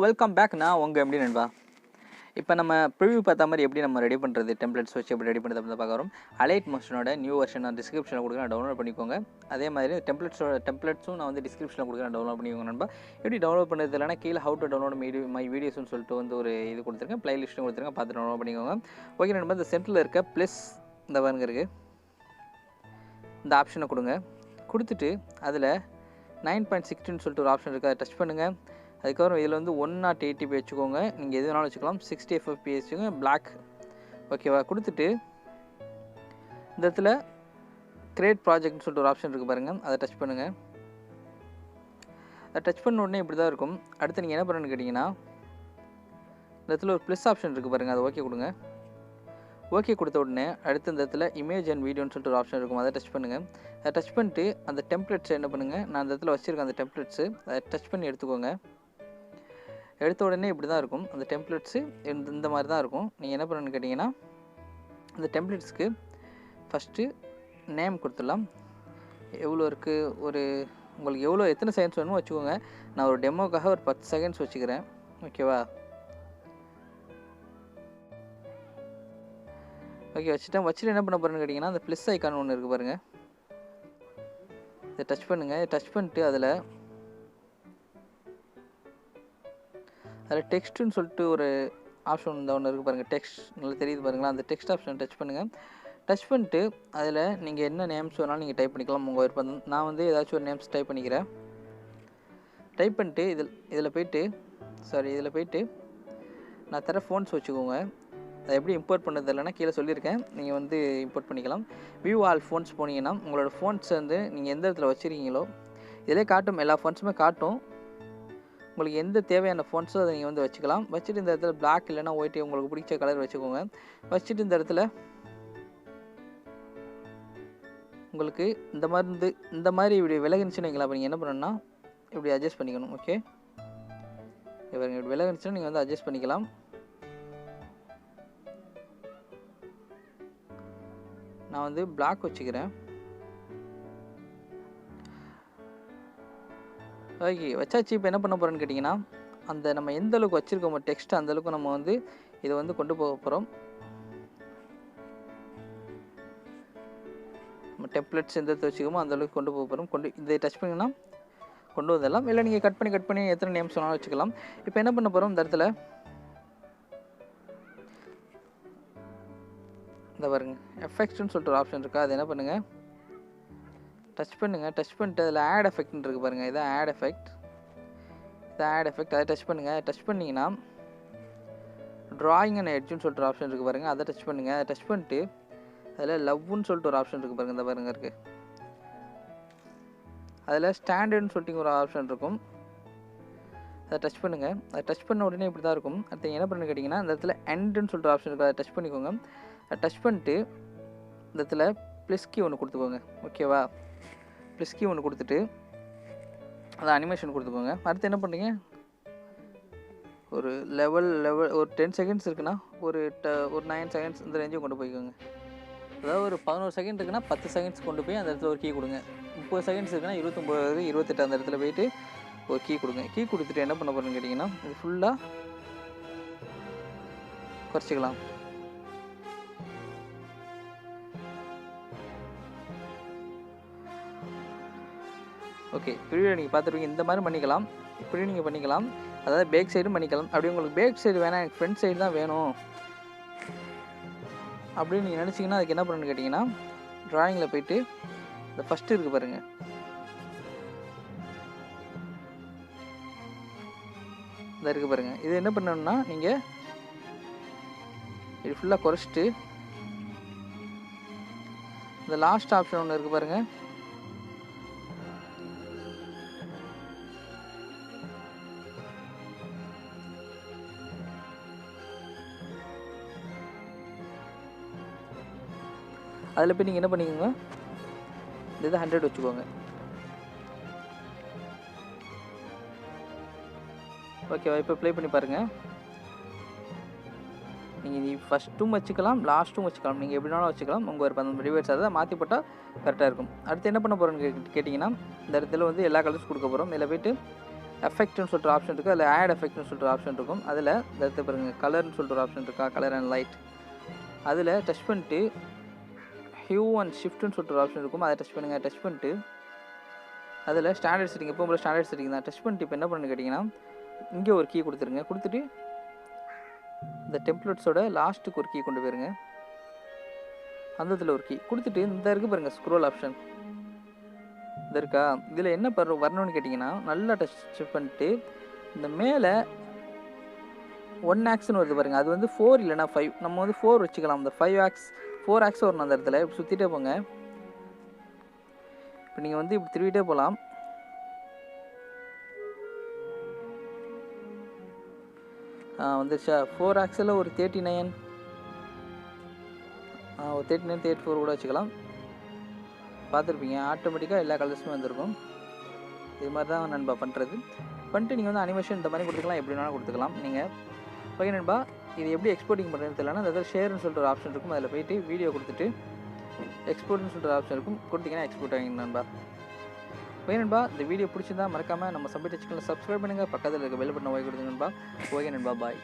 Welcome back. நான் உங்கள் எப்படி நண்பா. இப்போ நம்ம ப்ரிவ்யூ பார்த்த மாதிரி எப்படி நம்ம ரெடி பண்ணுறது, டெம்ப்ளேட்ஸ் வச்சு எப்படி ரெடி பண்ணுறது அப்படின்னு பார்க்க வரோம். அலைட் மோஷனோட நியூ வெர்ஷன் நான் டிஸ்கிரிப்ஷனில் கொடுக்குறேன், டவுன்லோட் பண்ணிக்கோங்க. அதே மாதிரி டெம்ப்ளேட்ஸும் நான் வந்து டிஸ்கிரிப்ஷனில் கொடுக்குறேன், டவுன்லோட் பண்ணிக்கோங்க நண்பா. எப்படி டவுன்லோட் பண்ணுறது இல்லைனா கீழே ஹவு டு டவுன்லோட் மை வீடியோஸ்னு சொல்லிட்டு வந்து ஒரு இது கொடுத்துருக்கேன், ப்ளேலிஸ்ட்டும் கொடுத்துருக்கேன், பார்த்து டவுன்லோட் பண்ணிக்கோங்க. ஓகே நண்பா, இந்த சென்டரில் இருக்க ப்ளஸ் இந்த பாருங்க இருக்குது, இந்த ஆப்ஷனை கொடுங்க. கொடுத்துட்டு அதில் 9.16 சொல்லிட்டு ஒரு ஆப்ஷன் இருக்குது, அதை டச் பண்ணுங்கள். அதுக்கப்புறம் இதில் வந்து 1080p வச்சுக்கோங்க, நீங்கள் எது வேணாலும் வச்சுக்கலாம். 60 fps வச்சுக்கோங்க, பிளாக். ஓகேவா? கொடுத்துட்டு இந்த இடத்துல கிரியேட் ப்ராஜெக்ட்னு சொல்லிட்டு ஒரு ஆப்ஷன் இருக்குது பாருங்கள், அதை டச் பண்ணுங்கள். அதை டச் பண்ண உடனே இப்படி தான் இருக்கும். அடுத்து நீங்கள் என்ன பண்ணணும்னு கேட்டிங்கன்னா, இந்த இடத்துல ஒரு ப்ளஸ் ஆப்ஷன் இருக்குது பாருங்கள், அதை ஓகே கொடுங்க. ஓகே கொடுத்த உடனே அடுத்து இந்த இடத்துல இமேஜ் அண்ட் வீடியோன்னு சொல்லிட்டு ஒரு ஆப்ஷன் இருக்கும், அதை டச் பண்ணுங்கள். அதை டச் பண்ணிட்டு அந்த டெம்ப்ளேட்ஸை என்ன பண்ணுங்கள், நான் அந்த இடத்துல வச்சுருக்கேன் அந்த டெம்ப்ளேட்ஸு, அதை டச் பண்ணி எடுத்துக்கோங்க. எடுத்த உடனே இப்படி தான் இருக்கும் அந்த டெம்ப்ளேட்ஸு, இந்த மாதிரி தான் இருக்கும். நீங்கள் என்ன பண்ணணும்னு கேட்டிங்கன்னா, அந்த டெம்ப்ளேட்ஸ்க்கு ஃபஸ்ட்டு நேம் கொடுத்துடலாம். எவ்வளோ இருக்குது, ஒரு உங்களுக்கு எத்தனை செகண்ட்ஸ் வேணுமோ வச்சுக்கோங்க. நான் ஒரு டெமோக்காக ஒரு 10 செகண்ட்ஸ் வச்சுக்கிறேன். ஓகேவா? ஓகே, வச்சுட்டு என்ன பண்ண போகிறேன்னு கேட்டிங்கன்னா, அந்த ப்ளஸ் ஐக்கான் ஒன்று இருக்குது பாருங்கள், இதை டச் பண்ணுங்கள். டச் பண்ணிட்டு அதில் டெக்ஸ்ட்டுன்னு சொல்லிட்டு ஒரு ஆப்ஷன் ஒன்று இருக்குது பாருங்கள், டெக்ஸ்ட் நல்லா தெரியுது பாருங்களா, அந்த டெக்ஸ்ட் ஆப்ஷன் டச் பண்ணுங்கள். டச் பண்ணிட்டு அதில் நீங்கள் என்ன நேம்ஸ் வேணாலும் நீங்கள் டைப் பண்ணிக்கலாம், உங்கள் விருப்பம். நான் வந்து ஏதாச்சும் ஒரு நேம்ஸ் டைப் பண்ணிக்கிறேன். டைப் பண்ணிட்டு இதில் போய்ட்டு நான் தர ஃபோன்ஸ் வச்சுக்கோங்க. அதை எப்படி இம்போர்ட் பண்ணுறது இல்லைன்னா கீழே சொல்லியிருக்கேன், நீங்கள் வந்து இம்போர்ட் பண்ணிக்கலாம். வியூ ஆல் ஃபோன்ஸ் போனீங்கன்னா உங்களோட ஃபோன்ஸ் வந்து நீங்கள் எந்த இடத்துல வச்சுருக்கீங்களோ இதிலே காட்டும், எல்லா ஃபோன்ஸுமே காட்டும். உங்களுக்கு எந்த தேவையான ஃபோன்ஸோ அதை நீங்கள் வந்து வச்சுக்கலாம். வச்சுட்டு இந்த இடத்துல பிளாக் இல்லைனா ஒயிட் உங்களுக்கு பிடிச்ச கலர் வச்சுக்கோங்க. வச்சுட்டு இந்த இடத்துல உங்களுக்கு இந்த மாதிரி இப்படி விலகுனுச்சுன்னு வைங்களா, அப்போ நீங்கள் என்ன பண்ணணும்னா இப்படி அட்ஜஸ்ட் பண்ணிக்கணும். ஓகே, இப்படி விலகுனுச்சுன்னா நீங்கள் வந்து அட்ஜஸ்ட் பண்ணிக்கலாம். நான் வந்து பிளாக் வச்சுக்கிறேன். ஓகே, வச்சாச்சு. இப்போ என்ன பண்ண போகிறோன்னு கேட்டிங்கன்னா, அந்த நம்ம எந்த அளவுக்கு வச்சுருக்கோமோ டெக்ஸ்ட் அந்த அளவுக்கு நம்ம வந்து இதை வந்து கொண்டு போக போகிறோம். நம்ம டெம்ப்ளேட்ஸ் எந்த இடத்துல வச்சுக்கோமோ அந்த அளவுக்கு கொண்டு போக போகிறோம். இதை டச் பண்ணிங்கன்னா கொண்டு வந்துடலாம். இல்லை நீங்கள் கட் பண்ணி எத்தனை நேம்ஸ் வேணாலும் வச்சுக்கலாம். இப்போ என்ன பண்ண போகிறோம், இந்த இடத்துல இந்த பாருங்க எஃபெக்ட்ஸ்னு சொல்லிட்டு ஒரு ஆப்ஷன் இருக்குது, அது என்ன பண்ணுங்கள் டச் பண்ணுங்கள். டச் பண்ணிட்டு அதில் ஆட் எஃபெக்ட்னு இருக்குது பாருங்கள், இதான் ஆட் எஃபெக்ட். அதை டச் பண்ணுங்கள். டச் பண்ணிங்கன்னா ட்ராயிங் அண்ட் எட்ஜுன்னு சொல்லிட்டு ஒரு ஆப்ஷன் இருக்குது பாருங்கள், அதை டச் பண்ணுங்கள். அதை டச் பண்ணிட்டு அதில் லவ்வுன்னு சொல்லிட்டு ஒரு ஆப்ஷன் இருக்குது பாருங்கள், இந்த பாருங்க இருக்குது. அதில் ஸ்டாண்டர்ட்னு சொல்லிட்டு ஒரு ஆப்ஷன் இருக்கும், அதை டச் பண்ணுங்கள். அதை டச் பண்ண உடனே இப்படி தான் இருக்கும். அடுத்து என்ன பண்ணுன்னு கேட்டிங்கன்னா, இந்த இடத்துல எண்டுன்னு சொல்லிட்டு ஒரு ஆப்ஷன் இருக்குது, அதை டச் பண்ணிக்கோங்க. அதை டச் பண்ணிட்டு இந்த இடத்துல ப்ளஸ் கீ ஒன்று கொடுத்துக்கோங்க. ஓகேவா? ப்ளஸ் கீ ஒன்று கொடுத்துட்டு அதை அனிமேஷன் கொடுத்துக்கோங்க. அடுத்து என்ன பண்ணுறீங்க, ஒரு லெவல் ஒரு 10 செகண்ட்ஸ் இருக்குன்னா ஒரு 9 செகண்ட்ஸ் இந்த ரேஞ்சும் கொண்டு போய்க்கோங்க. அதாவது ஒரு 11 செகண்ட் இருக்குன்னா 10 செகண்ட்ஸ் கொண்டு போய் அந்த இடத்துல ஒரு கீ கொடுங்க. 30 செகண்ட்ஸ் இருக்குன்னா 29, 28 அந்த இடத்துல போயிட்டு ஒரு கீ கொடுங்க. கீ கொடுத்துட்டு என்ன பண்ண போகிறேன்னு கேட்டிங்கன்னா, இது ஃபுல்லாக குறைச்சிக்கலாம். ஓகே, இப்படியும் நீங்கள் பார்த்துருவீங்க. இந்த மாதிரி பண்ணிக்கலாம், இப்படியும் நீங்கள் பண்ணிக்கலாம். அதாவது பேக் சைடும் பண்ணிக்கலாம். அப்படி உங்களுக்கு பேக் சைடு வேணாம், எனக்கு ஃப்ரண்ட் சைடு தான் வேணும் அப்படின்னு நீங்கள் நினச்சிங்கன்னா அதுக்கு என்ன பண்ணணும்னு கேட்டிங்கன்னா, ட்ராயிங்கில் போய்ட்டு இந்த ஃபஸ்ட்டு இருக்குது பாருங்கள், இந்த இருக்குது பாருங்கள். இது என்ன பண்ணணும்னா நீங்கள் இது ஃபுல்லாக குறைச்சிட்டு இந்த லாஸ்ட் ஆப்ஷன் ஒன்று இருக்குது பாருங்கள், அதில் போய் நீங்கள் என்ன பண்ணிக்கோங்க, இது 100 வச்சுக்கோங்க. ஓகேவா? இப்போ ப்ளே பண்ணி பாருங்கள். நீங்கள் ஃபஸ்ட்டும் வச்சுக்கலாம், லாஸ்ட்டும் வச்சுக்கலாம், நீங்கள் எப்படினாலும் வச்சுக்கலாம். உங்கள் ஒரு 15 ரிவர்ஸ் அதை மாற்றி போட்டால் கரெக்டாக இருக்கும். அடுத்து என்ன பண்ண போகிறோன்னு கேட்டிங்கன்னா, இந்த இடத்துல வந்து எல்லா கலர்ஸ் கொடுக்க போகிறோம். இதில் போய்ட்டு எஃபெக்ட்னு சொல்லிட்டு ஆப்ஷன் இருக்குது, அதில் ஆட் எஃபெக்ட்னு சொல்லிட்டு ஆப்ஷன் இருக்கும். அதில் எடுத்து பாருங்கள் கலர்னு சொல்லிட்டு ஒரு ஆப்ஷன் இருக்கா, கலர் அண்ட் லைட். அதில் டச் பண்ணிட்டு ஹியூ அண்ட் ஷிஃப்ட்னு சொல்லிட்டு ஒரு ஆப்ஷன் இருக்கும், அதை டச் பண்ணுங்கள். டச் பண்ணிட்டு அதில் ஸ்டாண்டர்ட் செட்டிங், எப்போ உங்களை ஸ்டாண்டர்ட் செட்டிங் தான். டச் பண்ணிட்டு இப்போ என்ன பண்ணுன்னு கேட்டிங்கன்னா இங்கே ஒரு கீ கொடுத்துருங்க. கொடுத்துட்டு இந்த டெம்ப்ளேட்ஸோட லாஸ்ட்டுக்கு ஒரு கீ கொண்டு போயிருங்க. அந்த இதில் ஒரு கீ கொடுத்துட்டு இந்த இருக்குது பாருங்கள் ஸ்க்ரோல் ஆப்ஷன் இது இருக்கா, இதில் என்ன வரணும்னு கேட்டிங்கன்னா நல்லா டச் பண்ணிட்டு இந்த மேலே 1 ஆக்ஸ்னு வருது பாருங்கள், அது வந்து 4 இல்லைனா 5, நம்ம வந்து 4 வச்சுக்கலாம். அந்த 4 ஆக்ஸ் வரணும் அந்த இடத்துல. இப்படி சுற்றிட்டே போங்க. இப்போ நீங்கள் வந்து இப்படி திருவிட்டே போகலாம். வந்துருச்சா? 4 ஆக்ஸில் ஒரு 39, ஒரு 39, 34 கூட வச்சுக்கலாம். பார்த்துருப்பீங்க ஆட்டோமேட்டிக்காக எல்லா கலர்ஸுமே வந்திருக்கும். இது மாதிரி தான் நண்பா பண்ணுறது. பண்ணிட்டு நீங்கள் வந்து அனிமேஷன் இந்த மாதிரி கொடுத்துக்கலாம், எப்படி வேணாலும் கொடுத்துக்கலாம் நீங்கள். ஓகே நண்பா, இது எப்படி எக்ஸ்போர்ட்டிங் பண்ணுறதுன்னு தெரியலனா அதாவது ஷேர்னு சொல்லிட்டு ஒரு ஆப்ஷன் இருக்கும், அதில் போய்ட்டு வீடியோ கொடுத்துட்டு எக்ஸ்போர்ட்னு சொல்லிட்டு ஒரு ஆப்ஷன் இருக்கும், கொடுத்தீங்கன்னா எக்ஸ்போர்ட் ஆகிங்க நண்பா. ஓகே நண்பா, இந்த வீடியோ பிடிச்சிருந்தா மறக்காமல் நம்ம சப்ஸ்கிரைப் பண்ணுங்கள், பக்கத்தில் இருக்க பெல் பட்டனை ஓகே கொடுத்துங்க நண்பா. ஓகே நண்பா, பாய்.